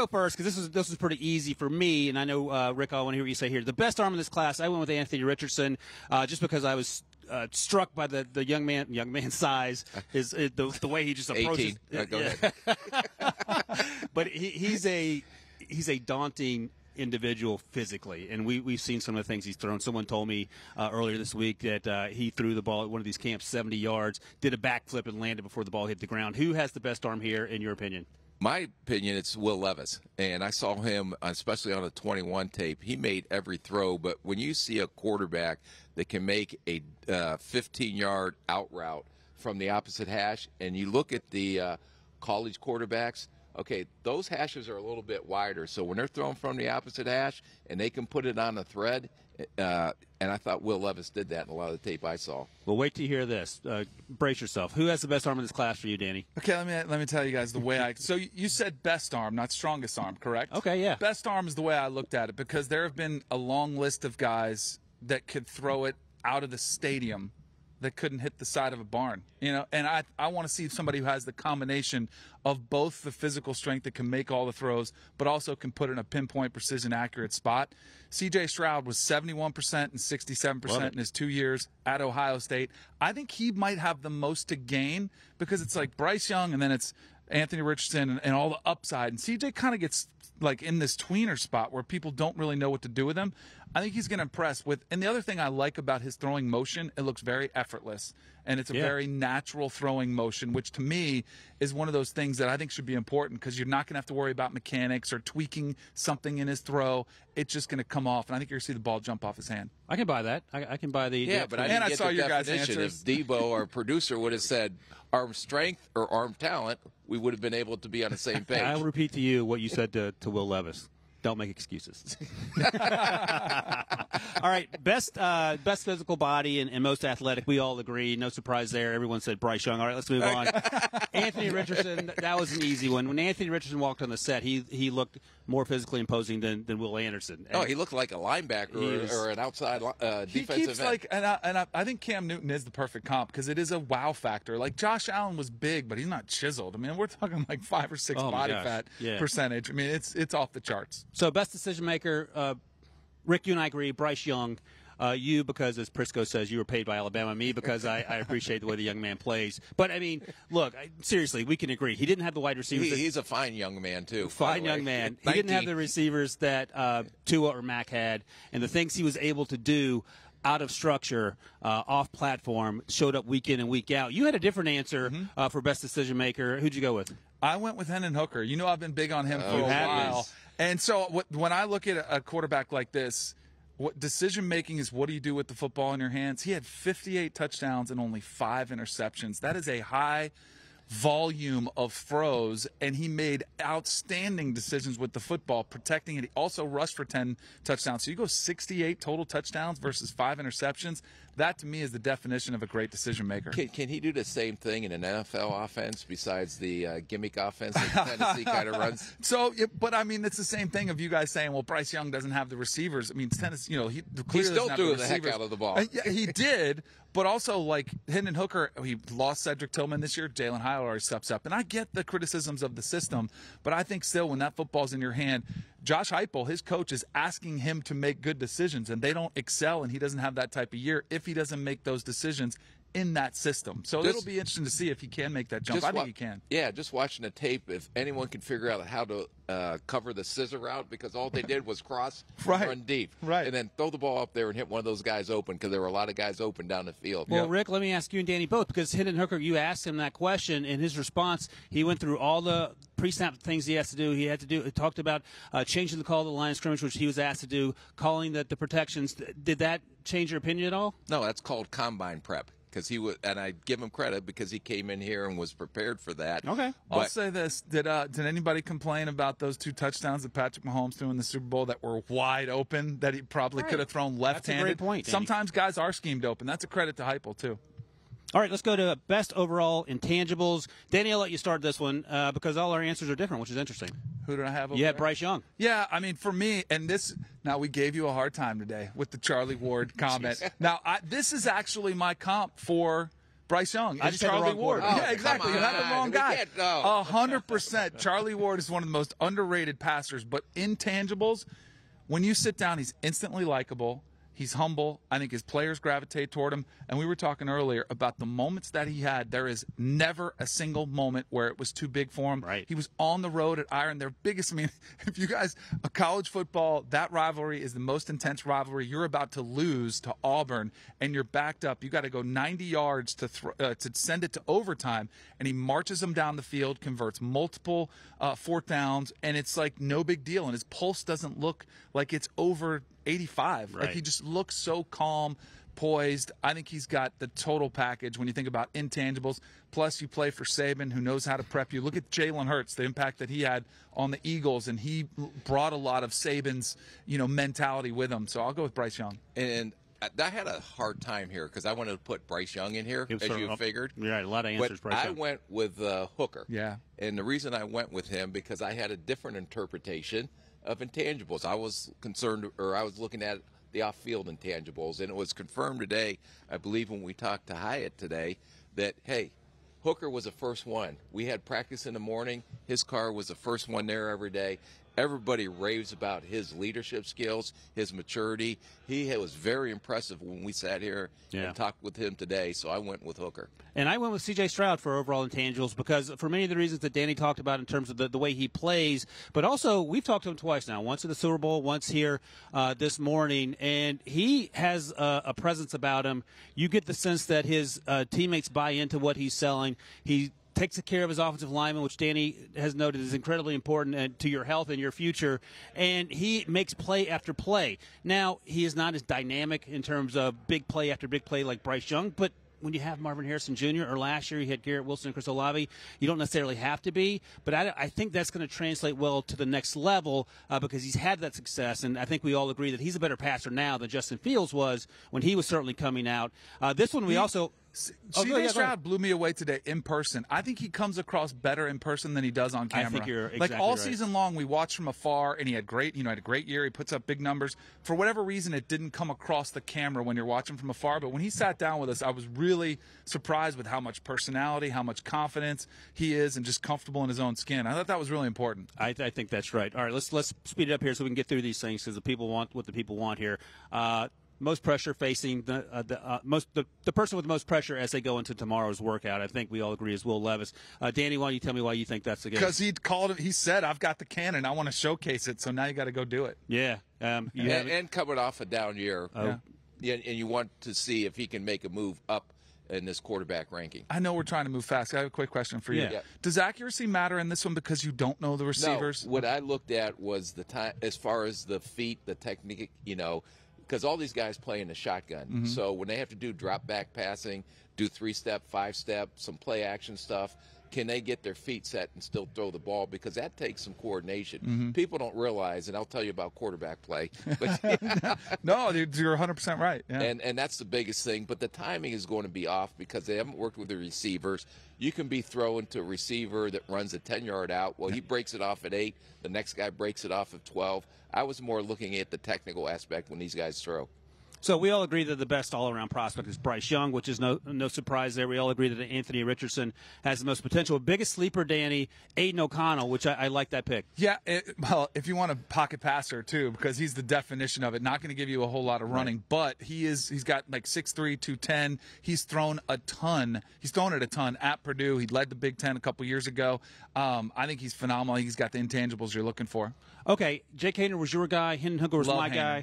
go first because this was pretty easy for me, and I know Rick, I want to hear what you say here. The best arm in this class, I went with Anthony Richardson, just because I was struck by the young man's size, the way he just approaches. 18. Go ahead. But he's a daunting individual physically, and we've seen some of the things he's thrown. Someone told me earlier this week that he threw the ball at one of these camps 70 yards, did a backflip and landed before the ball hit the ground. Who has the best arm here, in your opinion? My opinion, it's Will Levis, and I saw him, especially on a 21 tape. He made every throw, but when you see a quarterback that can make a 15-yard out route from the opposite hash, and you look at the college quarterbacks, okay, those hashes are a little bit wider, so when they're thrown from the opposite hash and they can put it on a thread, and I thought Will Levis did that in a lot of the tape I saw. Well, wait till you hear this. Brace yourself. Who has the best arm in this class for you, Danny? Okay, let me tell you guys the way so you said best arm, not strongest arm, correct? Okay, yeah. Best arm is the way I looked at it because there have been a long list of guys that could throw it out of the stadium that couldn't hit the side of a barn, and I want to see somebody who has the combination of both the physical strength that can make all the throws, but also can put it in a pinpoint, precision, accurate spot. C.J. Stroud was 71% and 67% in his 2 years at Ohio State. I think he might have the most to gain because it's like Bryce Young and then it's Anthony Richardson and all the upside, and C.J. kind of gets like in this tweener spot where people don't really know what to do with him. I think he's going to impress with, and the other thing I like about his throwing motion, it looks very effortless, and it's a very natural throwing motion, which to me is one of those things that I think should be important because you're not going to have to worry about mechanics or tweaking something in his throw. It's just going to come off, and I think you're going to see the ball jump off his hand. I can buy that. I can buy the yeah, but I didn't get the definition. If Debo, our producer, would have said arm strength or arm talent, we would have been able to be on the same page. I'll repeat to you what you said to Will Levis. Don't make excuses. All right, best physical body and most athletic. We all agree. No surprise there. Everyone said Bryce Young. All right, let's move on. Anthony Richardson. That was an easy one. When Anthony Richardson walked on the set, he looked more physically imposing than Will Anderson. And he looked like a linebacker or an outside defensive end. And I think Cam Newton is the perfect comp because it is a wow factor. Like Josh Allen was big, but he's not chiseled. I mean, we're talking like 5 or 6 body fat percentage. I mean, it's off the charts. So best decision maker, Rick, you and I agree, Bryce Young. You, because as Prisco says, you were paid by Alabama. Me, because I appreciate the way the young man plays. But, I mean, look, seriously, we can agree. He didn't have the wide receivers. He's a fine young man, too. Fine young man. He didn't have the receivers that Tua or Mac had. And the things he was able to do out of structure, off platform, showed up week in and week out. You had a different answer for best decision maker. Who'd you go with? I went with Hendon Hooker. You know I've been big on him for a while. And so when I look at a quarterback like this, what decision making is what do you do with the football in your hands? He had 58 touchdowns and only 5 interceptions. That is a high volume of throws, and he made outstanding decisions with the football, protecting it. He also rushed for 10 touchdowns. So you go 68 total touchdowns versus 5 interceptions. That, to me, is the definition of a great decision maker. Can he do the same thing in an NFL offense besides the gimmick offense that Tennessee kind of runs? So, but I mean, it's the same thing of you guys saying, well, Bryce Young doesn't have the receivers. I mean, Tennessee, he clearly still threw the heck out of the ball. Yeah, he did, but also like Hendon Hooker, he lost Cedric Tillman this year. Jalen Hyatt already steps up, and I get the criticisms of the system, but I think still when that football's in your hand, Josh Heupel, his coach, is asking him to make good decisions, and they don't excel, and he doesn't have that type of year if he doesn't make those decisions in that system. So it'll be interesting to see if he can make that jump. I think he can. Yeah, just watching the tape, if anyone can figure out how to cover the scissor route, because all they did was cross and run deep. Right. And then throw the ball up there and hit one of those guys open, because there were a lot of guys open down the field. Well, Rick, let me ask you and Danny both, because Hendon Hooker, you asked him that question, and his response, he went through all the pre-snap things he has to do. He talked about changing the call of the line of scrimmage, which he was asked to do, calling the protections. Did that change your opinion at all? No, that's called combine prep. Because he would, and I give him credit because he came in here and was prepared for that. Okay, I'll say this: did anybody complain about those 2 touchdowns that Patrick Mahomes threw in the Super Bowl that were wide open that he probably could have thrown left-handed? That's a great point, Danny. Sometimes guys are schemed open. That's a credit to Heupel too. All right, let's go to best overall intangibles. Danny, I'll let you start this one because all our answers are different, which is interesting. Who did I have over You had there? Bryce Young. Yeah, I mean, for me, and this, now we gave you a hard time today with the Charlie Ward comment. Now, this is actually my comp for Bryce Young I and just had the Charlie wrong Ward. quarterback. Yeah, exactly. You had the wrong We guy. can't go. 100%. Charlie Ward is one of the most underrated passers, but intangibles, when you sit down, he's instantly likable. He's humble. I think his players gravitate toward him. And we were talking earlier about the moments that he had. There is never a single moment where it was too big for him. Right. He was on the road at Iron. Their biggest, I mean, if you guys, college football, that rivalry is the most intense rivalry. You're about to lose to Auburn, and you're backed up. You got to go 90 yards to send it to overtime. And he marches them down the field, converts multiple fourth downs, and it's like no big deal. And his pulse doesn't look like it's over 85. Right. Like he just looks so calm, poised. I think he's got the total package when you think about intangibles. Plus, you play for Saban, who knows how to prep you. Look at Jalen Hurts, the impact that he had on the Eagles, and he brought a lot of Saban's, mentality with him. So I'll go with Bryce Young. And I had a hard time here because I wanted to put Bryce Young in here, as you figured. Right, a lot of answers, But Bryce I Young. went with Hooker. Yeah. And the reason I went with him because I had a different interpretation of intangibles. I was concerned, or I was looking at the off-field intangibles, and it was confirmed today, I believe when we talked to Hyatt today, that, hey, Hooker was the first one. We had practice in the morning. His car was the first one there every day. Everybody raves about his leadership skills, his maturity. He was very impressive when we sat here and talked with him today, so I went with Hooker. And I went with C.J. Stroud for overall intangibles because for many of the reasons that Danny talked about in terms of the way he plays, but also we've talked to him twice now, once at the Super Bowl, once here this morning, and he has a presence about him. You get the sense that his teammates buy into what he's selling. He takes care of his offensive lineman, which Danny has noted is incredibly important to your health and your future, and he makes play after play. Now, he is not as dynamic in terms of big play after big play like Bryce Young, but when you have Marvin Harrison Jr., or last year you had Garrett Wilson and Chris Olave, you don't necessarily have to be, but I think that's going to translate well to the next level because he's had that success, and I think we all agree that he's a better passer now than Justin Fields was when he was certainly coming out. This one we also – C.J. Stroud blew me away today in person. I think he comes across better in person than he does on camera. I think you're like exactly all right. season long, we watched from afar, and he had had a great year. He puts up big numbers. For whatever reason, it didn't come across the camera when you're watching from afar. But when he sat down with us, I was really surprised with how much personality, how much confidence he is, and just comfortable in his own skin. I thought that was really important. I think that's right. All right, let's speed it up here so we can get through these things because the people want what the people want here. Most pressure facing the person with the most pressure as they go into tomorrow's workout. I think we all agree is Will Levis. Danny, why don't you tell me why you think that's the case? Because he said, "I've got the cannon. I want to showcase it." So now you got to go do it. Yeah, and coming off a down year, and you want to see if he can make a move up in this quarterback ranking. I know we're trying to move fast. I have a quick question for you. Yeah. Does accuracy matter in this one because you don't know the receivers? No, what I looked at was the time as far as the feet, the technique, because all these guys play in the shotgun. Mm-hmm. So when they have to do drop-back passing, do 3-step, 5-step, some play-action stuff, can they get their feet set and still throw the ball? Because that takes some coordination. Mm-hmm. People don't realize, and I'll tell you about quarterback play. But, No, you're 100% right. Yeah. and that's the biggest thing. But the timing is going to be off because they haven't worked with the receivers. You can be throwing to a receiver that runs a 10-yard out. Well, he breaks it off at 8. The next guy breaks it off at 12. I was more looking at the technical aspect when these guys throw. So we all agree that the best all-around prospect is Bryce Young, which is no surprise there. We all agree that Anthony Richardson has the most potential. Biggest sleeper, Danny, Aiden O'Connell, which I like that pick. Yeah, well, if you want a pocket passer, too, because he's the definition of it. Not going to give you a whole lot of running, but he's got like 6'3", 210. He's thrown a ton. He's thrown it a ton at Purdue. He led the Big Ten a couple years ago. I think he's phenomenal. He's got the intangibles you're looking for. Okay, Jake Hayner was your guy. Hendon Hooker was my guy.